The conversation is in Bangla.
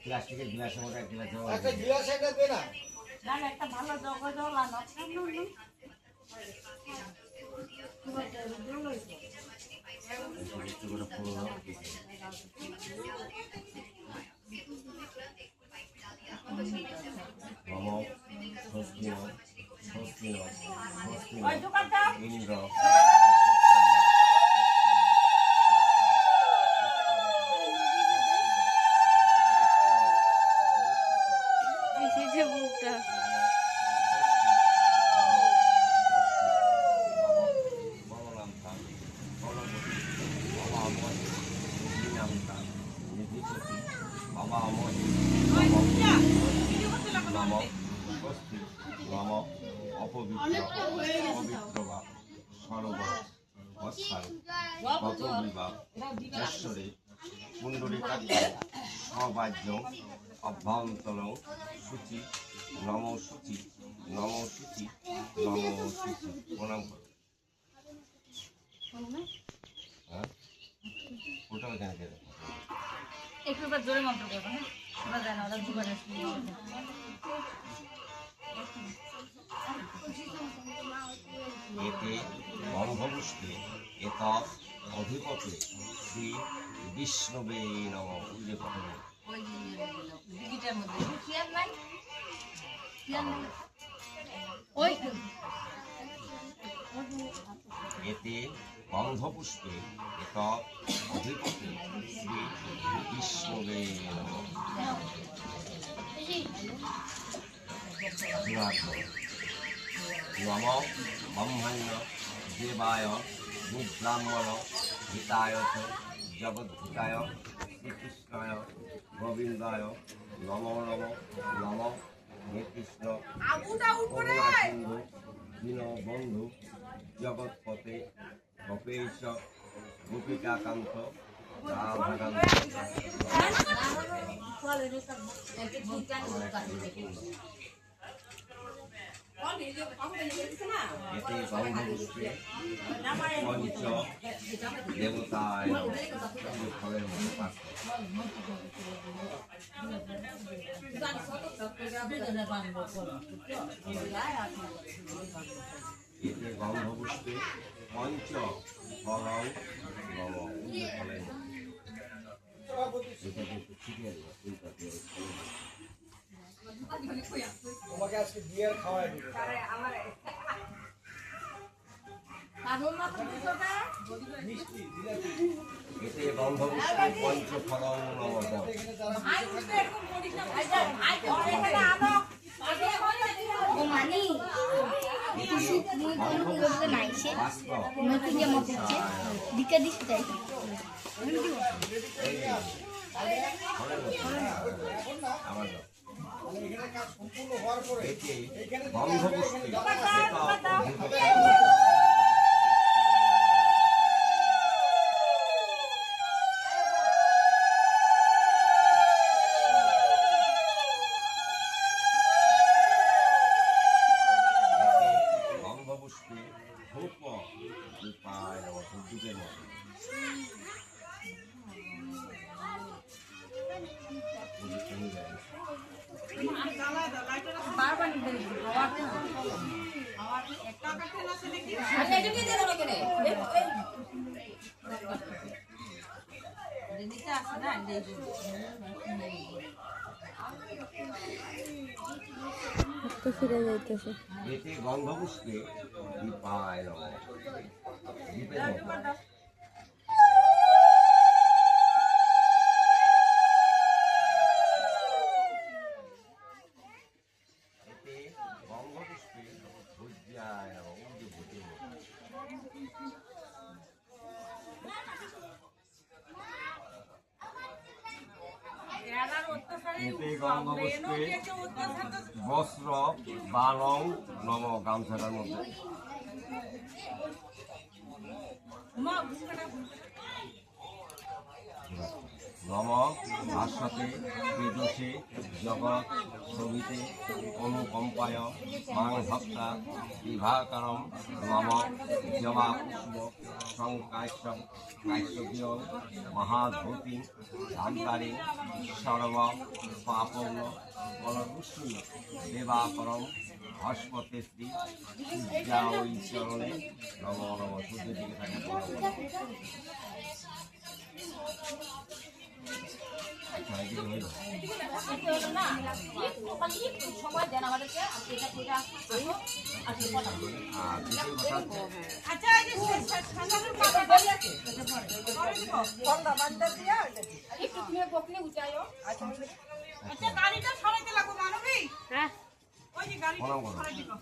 প্লাস্টিকের গ্লাসের মধ্যে এক গ্লাস একটা গ্লাস এটা দে না না একটা ভালো জল আনো ইন্দ্র সবাজ্য অভ্যন্তর সূচি নম সূচি নম সূচি নম সূচি প্রণাম করো। হ্যাঁ ওটাও জানি একটু জোরে মন্ত্র করবো হ্যাঁ ওরা জানে ওরা জীবনে এতে গন্ধপুষ্পে এত অধিপতি শ্রী বিষ্ণবে নম উল্লেখ করে এতে গন্ধপুষ্পে এত অধিপতি শ্রী বিষ্ণবে নম নম ব্রহ্মণ্য দেবায় ব্রাহ্মণ হিতায় জগদ্ধিতায় শ্রীকৃষ্ণায় গোবিন্দায় নম নম নম হে কৃষ্ণ করুণা সিন্ধু দীনবন্ধু জগৎপতে গোপেশ গোপিকাকান্ত রাধাকান্ত। এতে গন্ধপুষ্পে পঞ্চ দেবতায় ফলের মধ্যে পাত্র এতে গন্ধপুষ্পে পঞ্চ ফলং নম ফলের তোমাকে আজকে বিয়ার খাওয়াই দিবে এতে গন্ধপুষ্পে পঞ্চ ফলং নম আমার এখানে কাজ সম্পূর্ণ হওয়ার পরে এতে গন্ধপুষ্পে ধূপ উপায় ধূপের মতো ফিরে যাইতেছে এতে গন্ধপুষ্পে দীপায় দীপের মতো এতে গন্ধপুষ্পে ভুজ্যায় ভূতের মতো এতে গন্ধপুষ্পে বস্ত্র বালং নম গামছাটার মধ্যে নম ভাস্বতে বিদুষে জগৎ সবিতে অনুকম্পায় মাং ভক্তা বিভাকরম নম জবা পুষ্প সংকাশ্যম কাশ্যপীয় মহাধূতি ধান্তারে সর্ব পাপগ্ন বলদুষ্ণী দেবাপরম হস্পতে শ্রী যা ওই চরণে নম নম সূর্য দিকে থাকে এতে হলো না একটু খালি একটু সময় দেন আমাদেরকে এটা পুরা আসো আর কথা বলি আর দ্বিতীয় কথা হচ্ছে আচ্ছা এই যে সাধারণ কথা বলি আছে একটু তুমি বকলে উঠায়ো আচ্ছা গাড়িটা সরাইতে লাগো মানবী হ্যাঁ ওই যে গাড়িটা প্রণাম করো। সরাই দিও